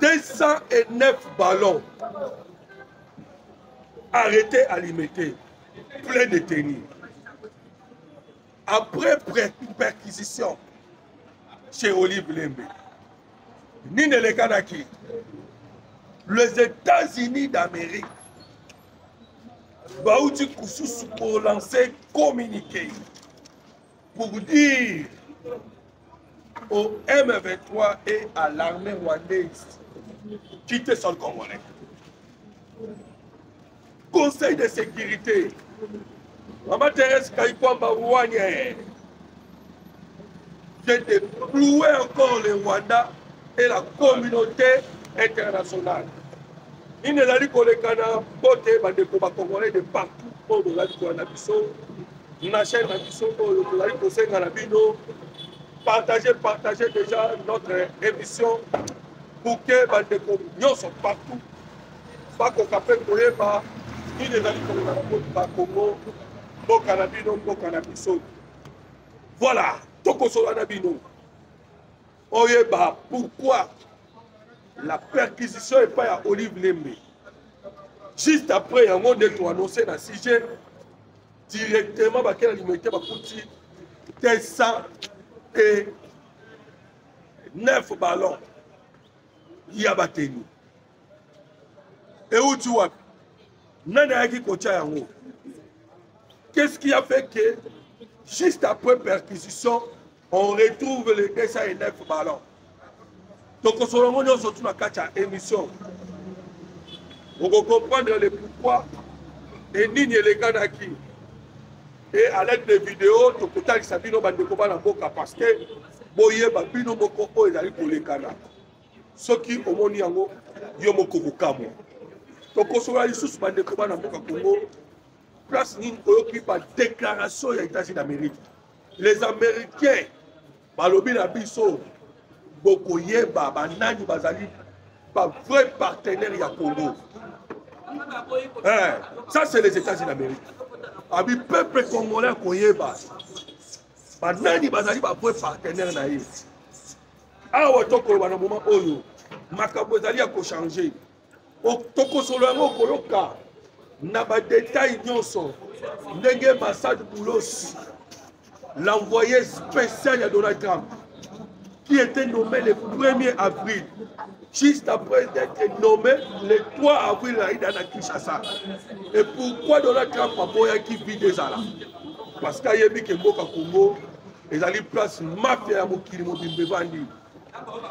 209 ballons arrêtés à limiter, plein de tennis. Après perquisition chez Olive Lembe, Nine Lekanaki, les États-Unis d'Amérique, Baouti Koussous pour lancer communiqué pour dire au M23 et à l'armée rwandaise quitter son Congolais. Conseil de sécurité, Maman Thérèse Kaikwamba Ouanye, j'ai déploué encore le Rwanda et la communauté internationale. Il ne l'a dit qu'on les canards, côté des Congolais de partout, pour nous l'a dit qu'on a biso, la chaîne a biso, pour nous l'a dit qu'on s'est galabino. Partagez déjà notre émission pour que les Congolais sont partout. Pas qu'on capte pour les pas, il ne l'a dit qu'on a pas Congo, bon canabino, bon canabiso. Voilà, Toko Solanabino. Oyeba, pourquoi la perquisition n'est pas à Olive Lembe? Juste après, il y a un monde qui a annoncé dans le sujet, directement, il y a limité 209 ballons. Il y a batenu. Et où tu vois? Qu'est-ce qui a fait que, juste après perquisition, on retrouve les 209 ballons? Donc, on se remet surtout dans la émission. On va comprendre le pourquoi et Nini les Kanaki. Et à l'aide des vidéos, tu peux t'en sabino bandeko na boka parce que boye babino moko o ezali pour les Kana. Ceux qui au moni yango yo moko bokamo. Donc, on se remet sous bandeko na boka Congo. Place Nini oyoki par déclaration des États-Unis d'Amérique. Les Américains, balobi na biso bokoyeba banani bazali pas vrai partenaire ya Congo. Ça c'est les États-Unis d'Amérique. Abi peuple congolais koyeba banani bazali pas vrai partenaire na ye. Awa toko ba na moment oyo makambo ezali ya ko changer. Toko solo yango koyoka na ba détail nyonso ndenge Massad Boulos, l'envoyé spécial de Donald Trump, qui était nommé le 1er avril, juste après d'être nommé le 3 avril à Kinshasa. Et pourquoi Donald Trump a boyé qui vit déjà là? Parce qu'il y a des Congo, et dans les places mafia à Mokili Mobimbe Bandi.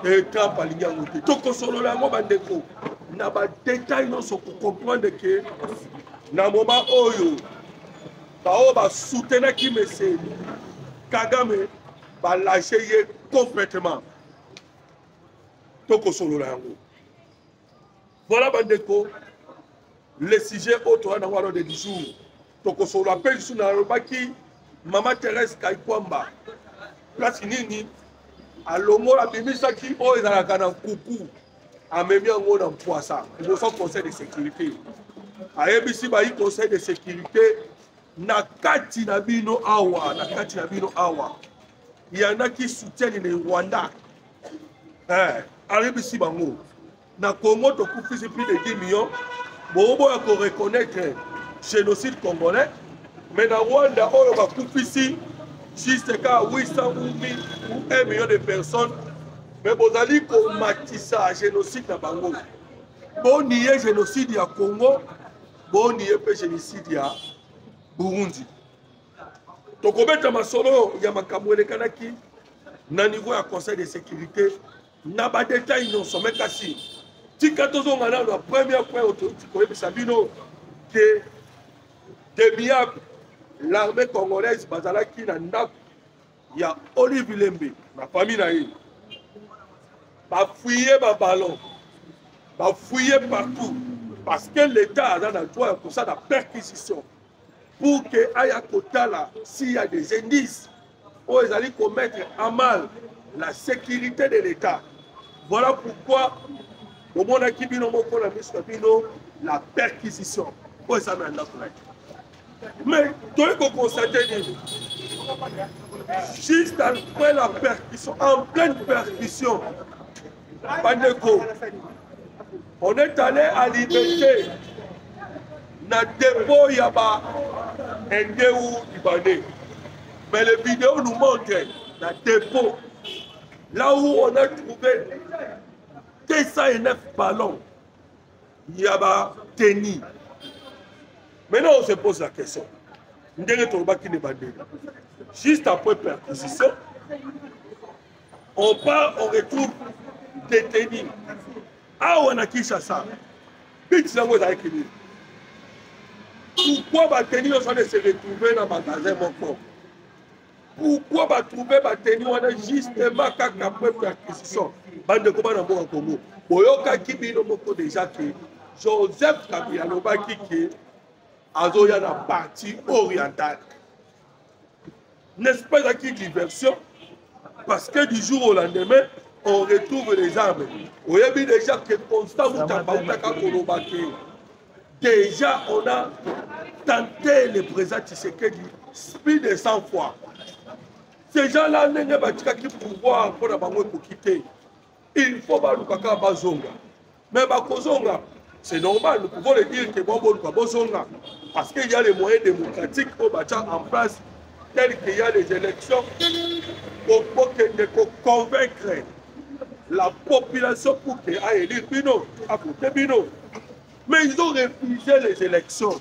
Et Trump a ligné à Mokili. Donc, solo la Mobandeko, n'a pas de détails pour comprendre que, dans le moment où Baoba soutenait qui me sait, Kagame va lâcher complètement. Toko solo la yango. Voilà bandeko, le sujet autre dans l'ordre du jour. Toko solo appelle sous na robaki Maman Thérèse Kaikwamba. Place nini alomo la bimisaki o ezalaka na kuku amemi yango na poisa. Il faut conseil de sécurité. Ayebisi ba conseil de sécurité na kati na bino awa, na kati na bino awa. Il y en a qui soutiennent le Rwanda. Ayebisi bango. Na Congo to kufisi plus de 10 millions. Bobo ya ko reconnaître génocide congolais. Mais na Rwanda oyo ba kufisi juste ka 800 ou 1 million de personnes. Mais bozali ko matisa génocide na bango. Bon nié génocide ya Congo, bon nié pe génocide ya Burundi. Tokobeta masolo ya makambo elekanaki na niveau ya conseil de sécurité na ba détail non sommet kasi. Tika tozo ngana la première fois autorité koyebisa bino que demiable l'armée congolaise bazalaki na ndako ya Olive Lembe na famille na ye. Ba fouiller ba ballon. Ba fouiller partout parce que l'État a dans droit pour ça la perquisition. Pour que Aya Kotala, s'il y a des indices, où ils allaient commettre à mal la sécurité de l'État. Voilà pourquoi, au monde qui vient la perquisition. Où ça mène la mais, tu peux constater, juste après la perquisition, en pleine perquisition, Bandeko, on est allé à Liberté, dans le dépôt Yaba, Ndéou Libanais. Mais les vidéos nous montrent dans le dépôt, là où on a trouvé 209 ballons, Yaba Teni. Maintenant, on se pose la question. Juste après perquisition, on part, on retrouve détenus. Ah, on a qui ça? Pourquoi les détenus sont se retrouver dans le magasin mon corps? Pourquoi trouver les détenus on a justement après perquisition? Bande de combat dans le Congo. Boyoka qui bino moko déjà que Joseph Kabila lobaki que azoya na partie orientale. N'est-ce pas acquis diversion? Parce que du jour au lendemain, on retrouve les armes. On a vu déjà que Constant Moutabaoutaka Kolobake. Déjà, on a tenté le président Tshisekedi plus de 100 fois. Ces gens-là n'ont pas de pouvoir pour quitter. Il faut que nous fassions Bazonga. Mais Bazonga, c'est normal, nous pouvons le dire que Bazonga. Parce qu'il y a les moyens démocratiques pour mettre en place, tels qu'il y a les élections, pour convaincre la population pour qu'elle aille élire Bino, à côté Bino. Mais ils ont refusé les élections.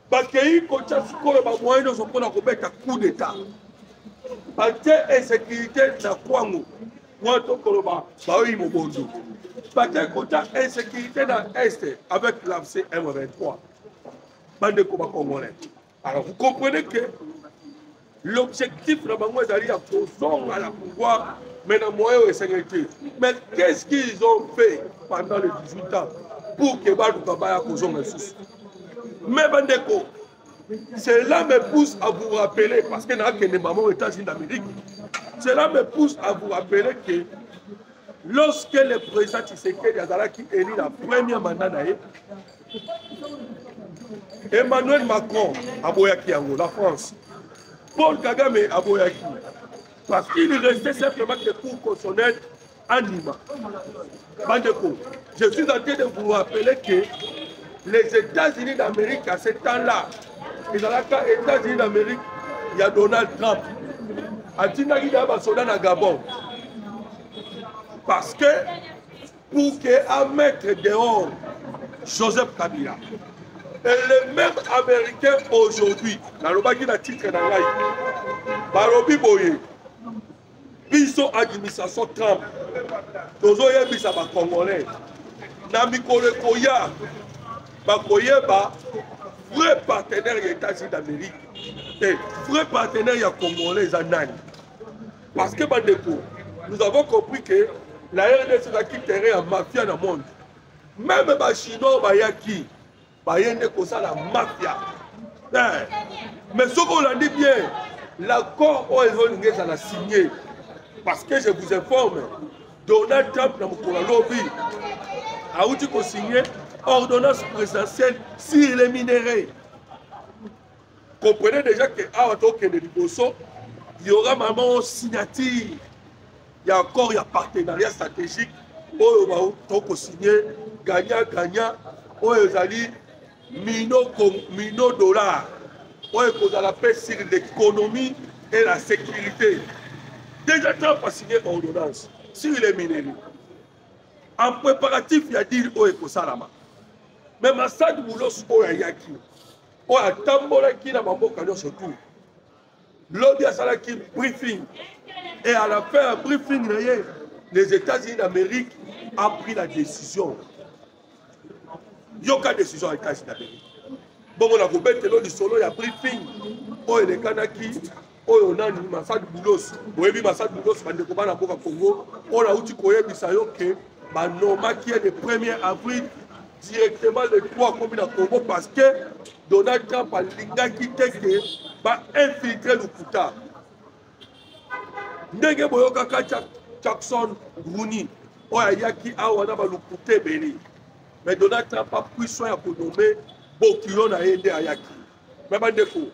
Parce qu'ils ont des moyens pour mettre un coup d'État. Parce que l'insécurité n'a pas de moi, je suis parce qu'il y a insécurité dans l'Est avec l'AFC M23. Bande de combat congolais. Alors vous comprenez que l'objectif de Bango est d'aller à la pouvoir, mais dans le moyen de sécurité. Mais qu'est-ce qu'ils ont fait pendant les 18 ans pour que Badou Kabaya Kozon me soucie? Mais Bandeko, cela me pousse à vous rappeler, parce que n'a que maman aux États-Unis d'Amérique, cela me pousse à vous rappeler que lorsque le président Tshisekedi Azalaki élit la première mandat d'Aïe, Emmanuel Macron a Boyaki, la France, Paul Kagame a Boyaki, parce qu'il restait simplement que pour constitutionnel en Lima. Bandeko, je suis en train de vous rappeler que les États-Unis d'Amérique à ce temps-là, les États-Unis d'Amérique, il y a Donald Trump. A Tinagi Dabasoda na Gabon. Parce que pour qu'à mettre dehors Joseph Kabila, et les mêmes Américains aujourd'hui, dans le bagi na titre dans l'Aïe, Barobi Boye, Biso administration Trump, Tozoye Bisa ba Congolais, Namikole Koya, Bakoyeba, vrai partenaire des États-Unis d'Amérique, et vrai partenaire des Congolais Zanani. Parce que Bandeko, nous avons compris que la RDC a quitté la mafia dans le monde. Même les Chinois, Bayaki, Bayende Kosa la mafia. Mais ce qu'on a dit bien, l'accord OEZ a signé. Parce que je vous informe, Donald Trump dans le lobby a dit qu'on signé ordonnance présidentielle sur les minéraux. Comprenez déjà que à il y aura maman une signature. Il y a encore un partenariat stratégique. On va signer gagnant-gagnant. On va aller mino dollars. On va la paix sur l'économie et la sécurité. Déjà, Trump a signé ordonnance sur les minéraux. En préparatif, il y a dit au Salama. Mais Massad Boulos Oyayaki, on a tambola qui n'a pas beaucoup surtout. L'autre a salaki briefing. Et à la fin, briefing, les États-Unis d'Amérique ont pris la décision. Il y a aucune décision aux États-Unis d'Amérique. Bon, on a coupé le solo, il y a briefing. Oh, les Kanaki, oh, on a Massad Boulos. Oui, Massad Boulos, on a dit Congo. On a dit que Banoma qui est le 1er avril. Directement les 3 communes à Congo parce que Donald Trump a l'ingaki que va infiltrer le Kouta. Ndenge boyoka Jackson Rooney oyayaki awana ba le Kouta beli. Mais Donald Trump a pris soin pour nommer Bokilo na yende ayaki. Mais bandeko.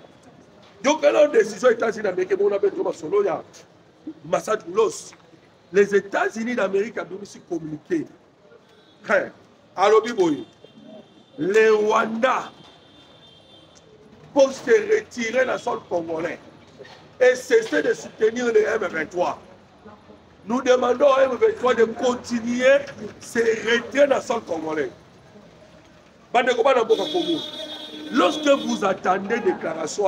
Yo kana décision États-Unis d'Amérique on a besoin solo ya Massad Boulos. les États-Unis d'Amérique ont aussi communiqué. Alors, les Rwandais, pour se retirer dans le sol congolais et cesser de soutenir les M23, nous demandons au M23 de continuer ses retraits dans le sol congolais. Lorsque vous attendez déclaration,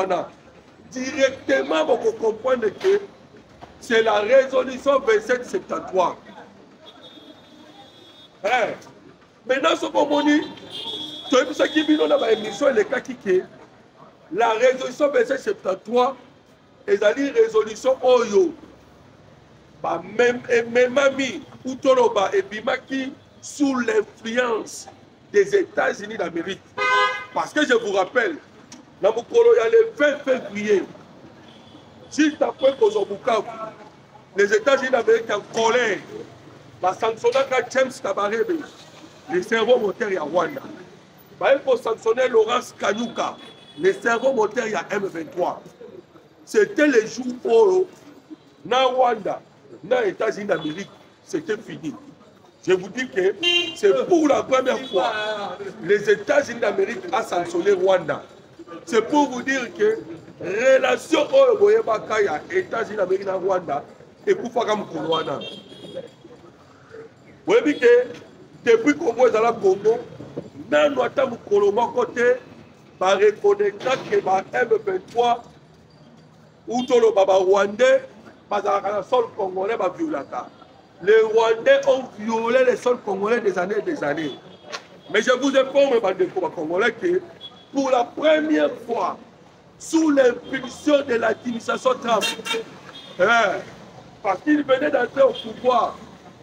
directement, vous comprenez que c'est la résolution 2773. Maintenant, ce moment, tu as vu ce qui est dans l'émission, le cas qui est la résolution 2773 est une résolution Oyo. Même Mami ou Toloba et Bimaki sous l'influence des États-Unis d'Amérique. Parce que je vous rappelle, dans mon colo, il y a le 20 février, juste après Kozobukavu, les États-Unis d'Amérique en colère, la sanctionner James Kabarebe, le cerveau moteur à Rwanda. Il faut sanctionner Laurence Kanyuka, le cerveau moteur à M23. C'était le jour où, dans Rwanda, dans les États-Unis d'Amérique, c'était fini. Je vous dis que c'est pour la première fois les États-Unis d'Amérique ont sanctionné Rwanda. C'est pour vous dire que relation aux États-Unis d'Amérique et Rwanda et pour faire comme Rwanda. Vous voyez que depuis que Congo est à la Congo, nous avons un côté, nous reconnaître que M23 ou le Rwandais, le sol congolais va violer. Les Rwandais ont violé les sols congolais des années et des années. Mais je vous informe, Congolais, que pour la première fois, sous l'impulsion de l'administration Trump, parce qu'il venait d'entrer au pouvoir,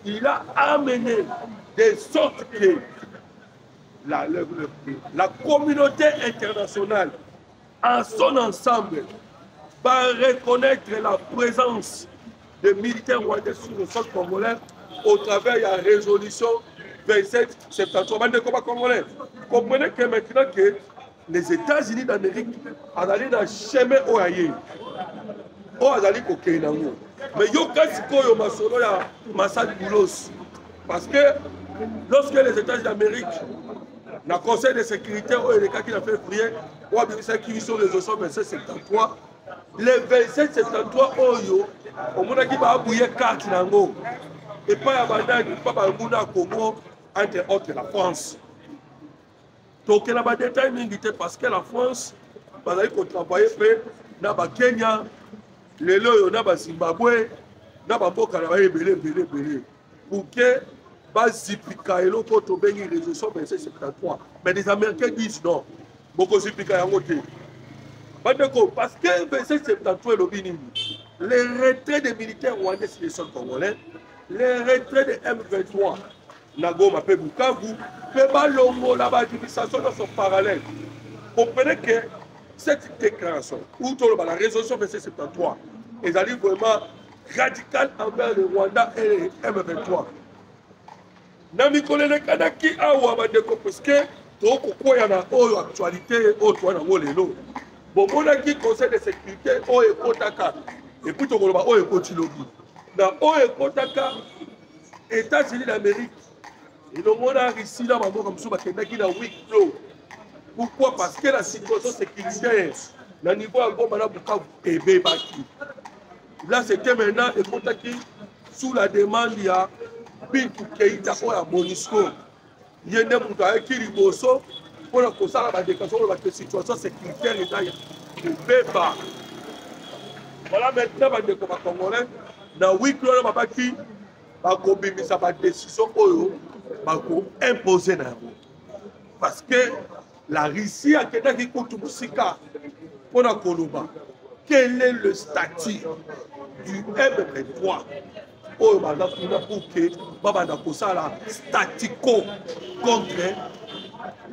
il a amené de sorte que la communauté internationale, en son ensemble, va reconnaître la présence des militaires rwandais sur le sol congolais au travers de la résolution 2773. Comprenez que maintenant que les États-Unis d'Amérique ont allé dans le chemin où ils ont allé au Kenya. Mais il y a Massad Boulos. Parce que lorsque les États-Unis d'Amérique, dans le Conseil de sécurité, où il y a des cas qui ont fait prier, où il y a qui sont les résolutions 2773, les 2773 Oyo, au monde qui va bouiller carte nango et pas abandonner pas Banguna Congo entre autres la France. Donc il y a des détails parce que la France va travailler dans le Kenya, les loyaux dans le Zimbabwe, dans le Boka pour que Bazipika et l'autre tomber une résolution 2773. Mais les Américains disent non. Beaucoup Zipika et Angoté. Parce que 2773 les retraits des militaires rwandais sur les sols congolais, les retraits des M23, Nagoma, Bukavu, Longo, la administration dans son parallèle. Comprenez que cette déclaration, ou la résolution 2773, est vraiment radicale envers le Rwanda et les M23. Namikolele Kanaki Awa parce que il y a une actualité, bon, on a dit conseil de sécurité, on est Kotaka. Et puis, on est Kotilogi. Dans Kotaka, États-Unis d'Amérique, et le monde a ici, là, comme ça, qui est week flow. Pourquoi? Parce que la situation sécuritaire, le niveau à Gomana Bukavu est bébaki. Là, c'était maintenant, et Kotaki, sous la demande, il y a Bintou Keïta, ou à Monisco. Il y a un monde qui est Riboso. Pour la situation sécuritaire est là. Voilà maintenant, les Congolais, dans 8 km, ils ont une décision imposée. Parce que la Russie a été contre Moussika pour la Koloba. Quel est le statut du M23 pour que Baba statico contre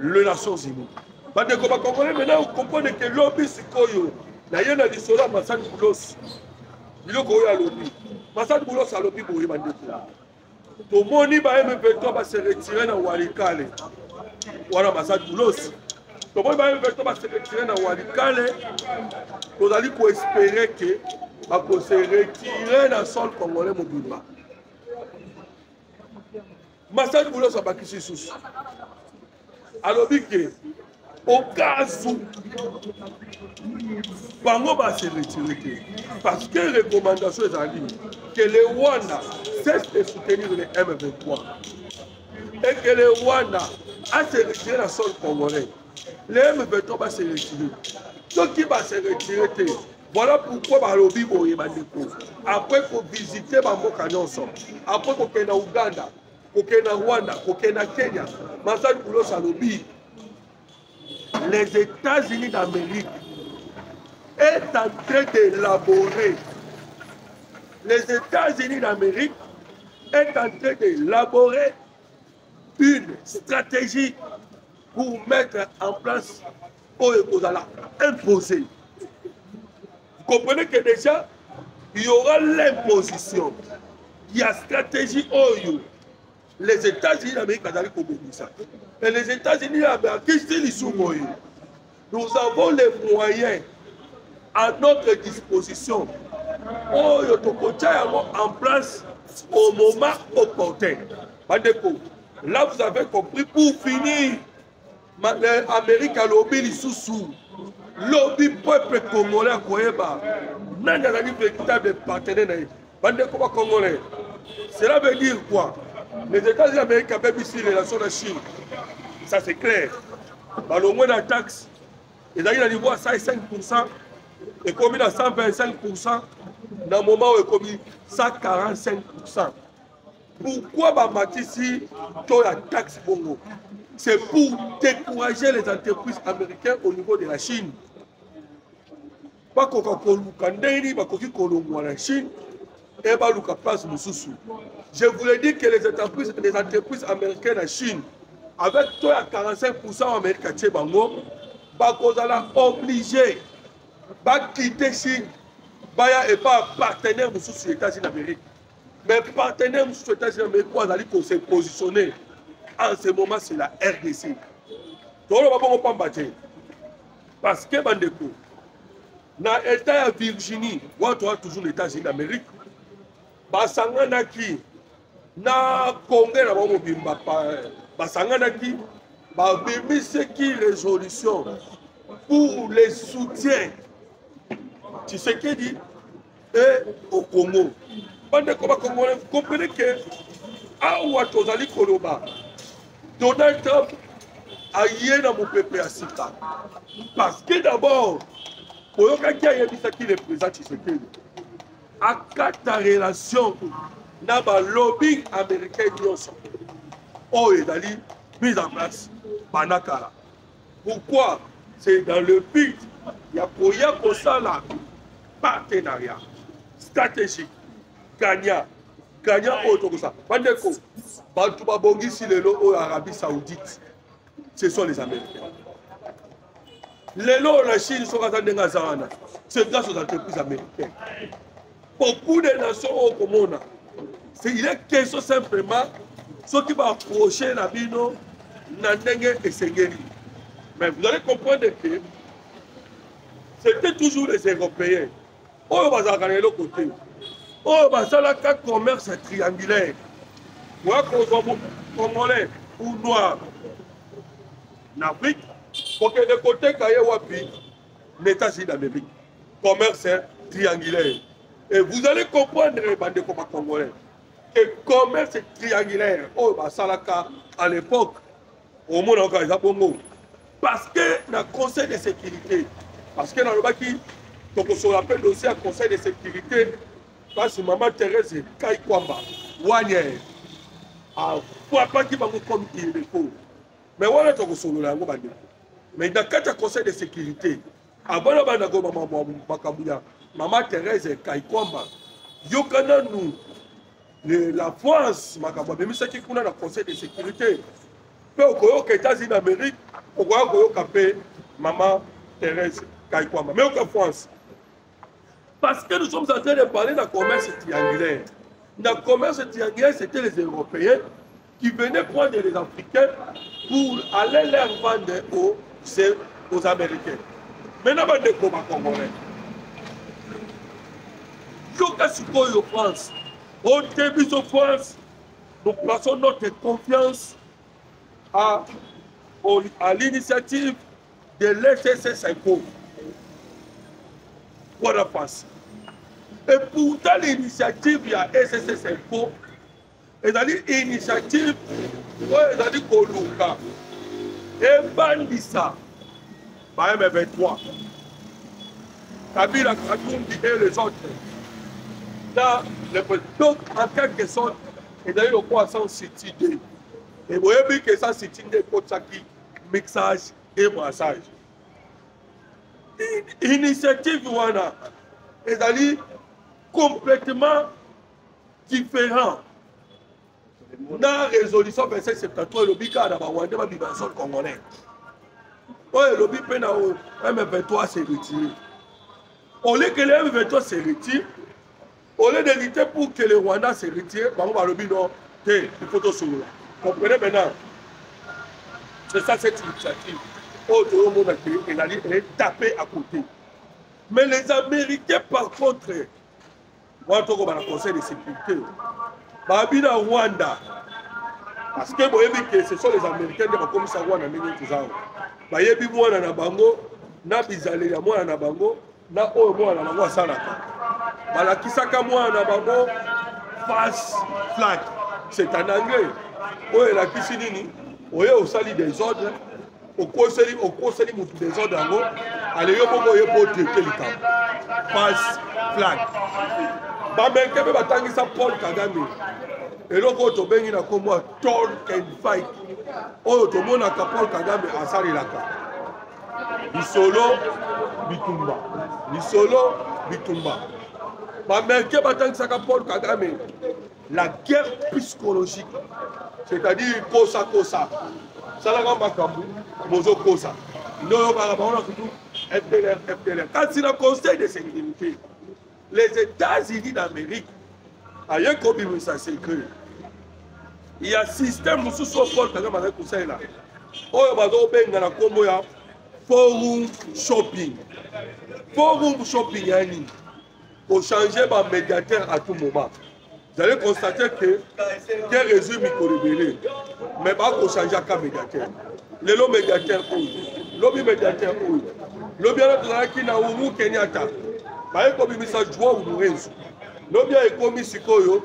les Nations Unies. Maintenant, vous comprenez que lobby Sikoyo, il y a un discours Massad Boulos. Il y a un lobby. Massad Boulos a lobby pour y aller. Tout le monde va se retirer dans Walikale. Voilà Massad Boulos. Tout le monde va se retirer dans Walikale. Vous allez espérer que va se retirer dans le sol congolais mobile. Massad Boulos Abakisi Sous. Alors, au cas où Bango va se retirer. Parce que les recommandations est que le Rwanda cesse de soutenir les M23. Et que le Rwanda a se retiré dans le sol congolais. Les M23 va se retirer. Ceux qui vont se retirer, voilà pourquoi Balobi Boye Bandeko. Après qu'on visite Bamboka Nyonso, après qu'on ait na Ouganda, qu'on ait na Rwanda, qu'on ait na Kenya, Massad Boulos Alobi, les États-Unis d'Amérique est en train d'élaborer. Les États-Unis d'Amérique est en train d'élaborer une stratégie pour mettre en place Oyekozala imposée. Vous comprenez que déjà, il y aura l'imposition. Il y a stratégie Oyo. Les États-Unis d'Amérique ont ça. Et les États-Unis d'Amérique, nous avons les moyens à notre disposition en place au moment opportun. Là, vous avez compris, pour finir, l'Amérique a lobby sous lobby peuple congolais, n'a pas de véritable partenaire. Congolais. Cela veut dire quoi? Les États-Unis d'Amérique ont ici les relations de la Chine. Ça, c'est clair. Dans le moins de la taxe, ils ont un niveau à 105%, et commis à 125%, dans le moment où il est commis 145%. Pourquoi Bamatisi a la taxe Bongo? C'est pour décourager les entreprises américaines au niveau de la Chine. Pas qu'on a la Chine et pas le place Moussoussou. Je voulais dire que les entreprises américaines en Chine, avec toi à 45% américain, ils obligés de quitter Chine et pas partenaire aux États-Unis d'Amérique. Mais partenaire aux États-Unis d'Amérique, ils se positionner. En ce moment, c'est la RDC. Parce que Bandeko, dans l'État de Virginie, on a toujours les États-Unis d'Amérique. Basanganaki, na Congrès, Basanganaki, qui résolution pour les soutiens. Tu sais ce qu'il dit? Et au Congo. Vous comprenez que Aouatozali Koloba, Donald Trump a yé dans mon peuple à Sika. Parce que d'abord, pour qui a dit ça qui représente Tshisekedi, à ta relation dans le lobbying américain, oh, il a mise en place Banakara. Pourquoi? C'est dans le but, il y a pour y avoir ça là, partenariat stratégique, gagnant autre que ça. Bandeko, Bantouba Bongisi Lelo Arabie Saoudite, ce sont les Américains. Lelo, la Chine, sont c'est grâce aux entreprises américaines. Beaucoup de nations au Comona, il est question simplement ceux qui vont approcher la bino, Nandenge et Sengeli. Mais vous allez comprendre que c'était toujours les Européens. On va regarder l'autre côté. On va faire un commerce triangulaire. Moi, qu'on soit congolais ou noir en Afrique, pour que de côté Kayewapi, l'État-Unis d'Amérique, commerce triangulaire. Et vous allez comprendre, les bandits comme congolais, que le commerce triangulaire, oh, bah, Salaka, à l'époque, au monde encore, ils ont parce que dans le Conseil de sécurité, parce que dans le Baki, donc on se rappelle aussi un Conseil de sécurité, parce que Maman Thérèse Kaikwamba, Wanier, à pas qui va comme il le faut. Mais voilà, on se rappelle. Mais dans le Conseil de sécurité, avant la Maman Thérèse Kaikwamba, Yokana nous, la France, même ceux qui sont dans le Conseil de sécurité, aux États-Unis d'Amérique, au Maman Thérèse Kaikwamba, mais au France. Parce que nous sommes en train de parler d'un commerce triangulaire. Dans le commerce triangulaire, c'était les Européens qui venaient prendre les Africains pour aller leur vendre aux Américains. Maintenant, on va des combats congolais. Yoka Sukoyo France, on débute en France, nous plaçons notre confiance à l'initiative de l'SSS5O. Voilà face. Et pourtant, l'initiative, il y a SSS5O. Et dans l'initiative, il y a dit Koluka. Et Bandissa, par M23. Kabila, Katumbi et les autres. Donc, en quelque sorte, il y a eu le croissance city. Et vous voyez que ça, c'est une des mixage et brassage. Initiative, voilà. Et c'est complètement différent. Dans la résolution 2773, le Bika d'abord, on a des bibanson congolais. Oui, le Bika M23 s'est retiré. Au lieu que le M23 s'est retiré, au lieu de lutter pour que le Rwanda se retire, on va le dire non, il faut tout soulever. Comprenez maintenant? C'est ça cette initiative. Oh, tout le monde est tapé à côté. Mais les Américains, par contre, moi, je suis dans le Conseil de sécurité. Je Rwanda. Parce que ce sont les Américains qui ont commencé à Rwanda. Je suis Rwanda na bango, na bizale ya mwana na bango, na oyo mwana na bango asalaka. Balakisaka mwana na bango face flag. C'est en anglais. Oyo elakisi nini? Oyo osali des ordres. Okoseli mutu des ordres yango. Ale yo bongo yo po traiter likambo. Face flag. Baméricain mpe batangisa Paul Kagame. Eloko oyo tobengi na kombo ya talk and fight. Oyo tomonaka Paul Kagame asalelaka. Lisolo bitumba. Lisolo bitumba. Baméricain batangisaka Paul Kagame. La guerre psychologique. C'est-à-dire kosa kosa. Salaka makambu mozo kosa. Non, FDLR. Quand c'est le Conseil de sécurité, les États-Unis d'Amérique, ailleurs comme ça s'écrit, il y a un système sous son Paul Kagame avec le Conseil là. Oh, il y a un forum shopping. Forum shopping, il faut changer de médiateur à tout moment. Vous allez constater que quel résumé il mais pas qu'on change à médiateur. Le lot médiateur, lobby médiateur, lobby qui n'a pas Kenyatta. Bah, comme il s'est joué au Lourenço. Lobby est commis Sikoyo.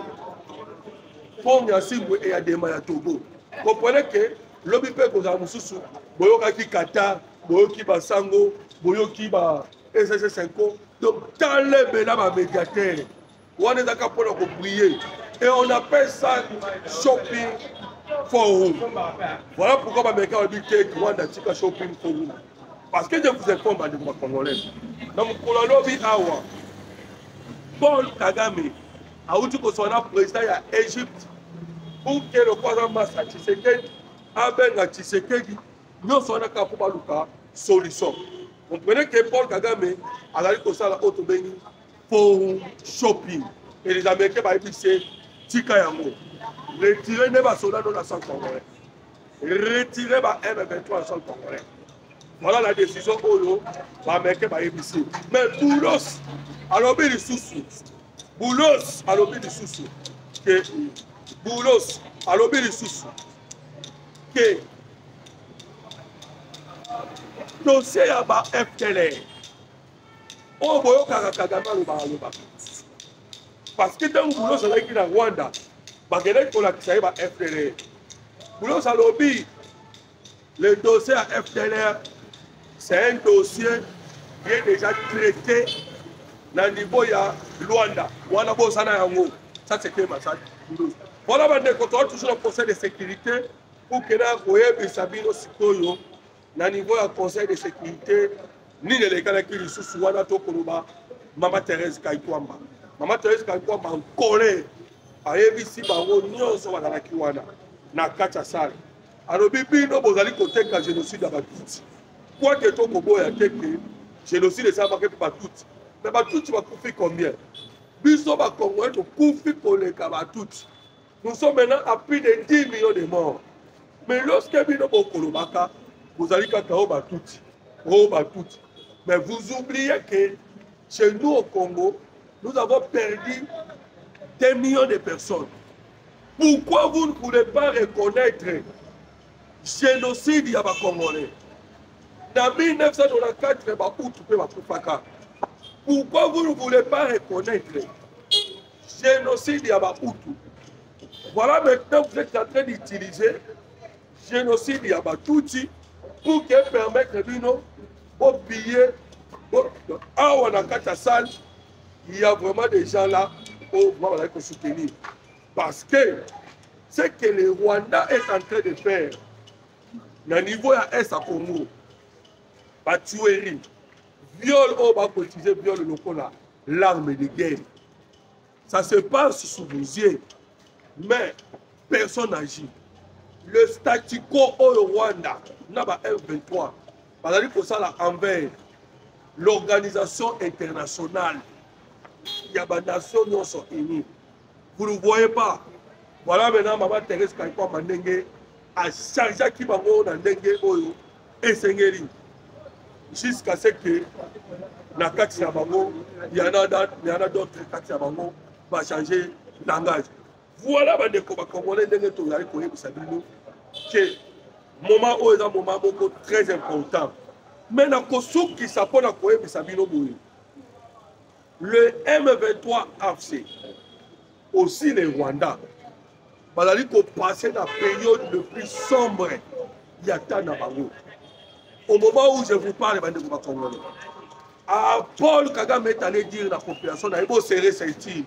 Pour Yassibou et Adema Togo. Comprenez que lobby peut causer un sous Boyoka qui Qatar, Boyoki Basango, Boyoki Ba SSS5. Donc, dans les médiateur. On est d'accord pour nous prier. Et on appelle ça shopping forum. Voilà pourquoi les Américains ont dit que Rwanda Tika shopping forum. Parce que je vous informe à des Congolais. Dans mon colonie, Paul Kagame a dit que son président à Égypte pour que le croisement masse à Tshisekedi, à Tshisekedi, nous sommes capables de faire solution. Vous comprenez que Paul Kagame a dit que ça a été forum shopping. Et les Américains vont dire Tika Yango. Retirez les soldats dans la sol congolais. Retirez les M23 dans la sol congolais. Voilà la décision Oyo. Les Américains vont dire. Mais Boulos, alors il sous. Boulos, alors il sous. Boulos, alors il sous. Que dossier à la FTL. Oh, boyo Kagame le parce que dans le boulot, c'est là qu'il y a Rwanda. Parce que là, il y a FDLR. Boulot, ça lobby. Le dossier à FDLR, c'est un dossier qui est déjà traité dans le niveau de Rwanda. Rwanda, ça c'est un massacre. Voilà, quand on toujours le Conseil de sécurité pour que nous Sabino Sikoyo, dans le niveau du Conseil de sécurité, ni les gars qui sont sous Rwanda, Maman Thérèse Kaitouamba. Maman Thérèse Kaitouamba en colère. Ayebisi bango nyonso bazalaki wana na kati ya sale. Alobi bino bozali koteka génocide ya Batutsi. Quoi que tokoboya teke génocide esalaka mpe Batutsi. Mais Batutsi bakufi combien? Biso bakongolais tokufi koleka Batutsi. Nous sommes maintenant à plus de 10 millions de morts. Mais lorsque bino bokolobaka, bozali kaka o Batutsi. O Batutsi. Mais vous oubliez que chez nous au Congo, nous avons perdu des millions de personnes. Pourquoi vous ne voulez pas reconnaître le génocide ya Congolais? En 1994, pourquoi vous ne voulez pas reconnaître le génocide ya Hutu? Voilà, maintenant vous êtes en train d'utiliser le génocide ya Tutsi pour que permettre de piller. Ah, on a quatre salles, il y a vraiment des gens là pour soutenir. Parce que ce que le Rwanda est en train de faire, au niveau de l'Est à Congo, la tuerie, viol, on va utiliser viol local, l'arme de guerre. Ça se passe sous vos yeux, mais personne n'agit. Le statu quo au Rwanda, n'a pas M23, parce que ça envers l'organisation internationale, il y a des nations sont unies. Vous ne voyez pas. Voilà maintenant, Maman Thérèse Kaikwa Mandenge a chargé qui va voir Ndenge Oyo et Sengeli. Jusqu'à ce que la carte Yabango, il y en a d'autres cartes Yabango, va changer langage. Voilà, les Congolais Ndenge Toyari Koye Bisabino, que moment où est un moment très important. Mais dans le cas qui s'appelle Koye Bisabino, le M23 AFC, aussi les Rwandais, ils ont passé la période le plus sombre. Il y a tant d'abord. Au moment où je vous parle, Paul Kagame est allé dire à la population qu'il faut serrer ses tirs.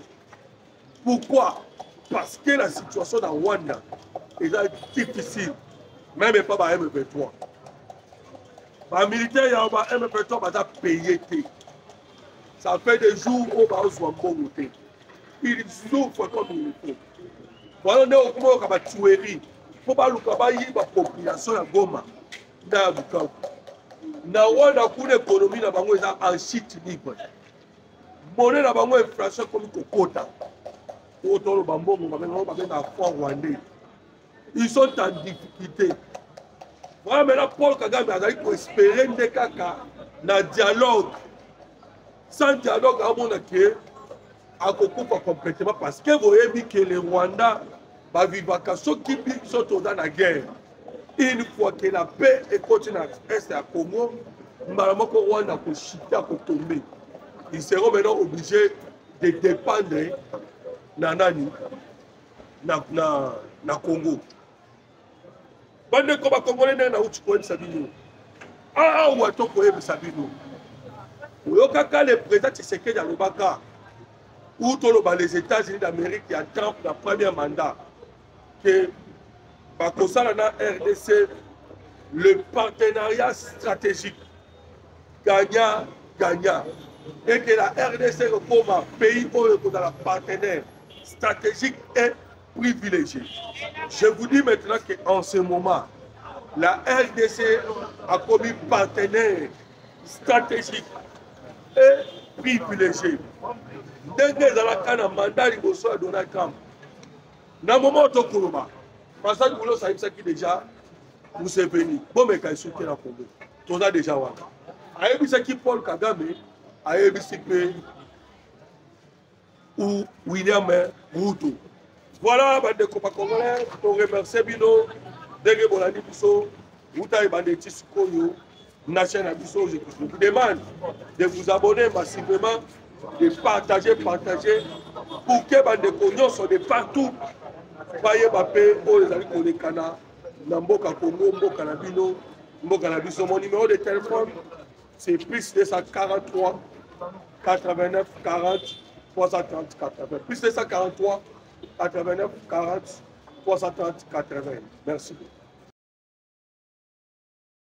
Pourquoi? Parce que la situation dans Rwanda est difficile. Même pas dans M23. Les militaires, il y a M23 qui ont payé. Ça fait des jours où ils sont en côté. Ils souffrent comme il faut. Voilà, on a une tuerie. Il faut pas que la population de Goma. Na Rwanda, l'économie est en chute libre. Monnaie na bango inflation comme kokota. Ils sont en difficulté. Voilà, maintenant Paul Kagame a dit qu'il faut espérer un dialogue. Sans dialogue, à complètement parce que vous voyez que les Rwandais vivent dans la guerre. Une fois que la paix est continue à l'est à Congo, Rwanda peut tomber. Ils seront maintenant obligés de dépendre na Congo. Bande comme Congolais na uchi Sabino. Ah ou atoko Sabino. Oyokaka le président Tshisekedi Alobaka. Ou les États-Unis d'Amérique, il y a Trump dans le premier mandat, que la RDC, le partenariat stratégique, gagnant, et que la RDC comme un pays où le partenaire stratégique est privilégié. Je vous dis maintenant qu'en ce moment, la RDC a commis partenaire stratégique et privilégié. Dès que vous avez mandat de Donald Trump, dans le moment où vous avez vous savez déjà, vous êtes venu. Bon, mais quand vous êtes Congo, vous avez déjà vu. Vous savez Paul Kagame, ou William Ruto. Voilà, les Congolais, on remercie Bino, dès que vous avez dit, vous avez dit, je vous demande de vous abonner massivement, de partager pour que les Congolais soient de partout. Voyez ma paix, les amis Kana, Namboka Congo, Mboka Nabino, Mboka Nabiso. Mon numéro de téléphone, c'est plus 243 89 40 330 80. Plus 243 89 40 330 80. Merci.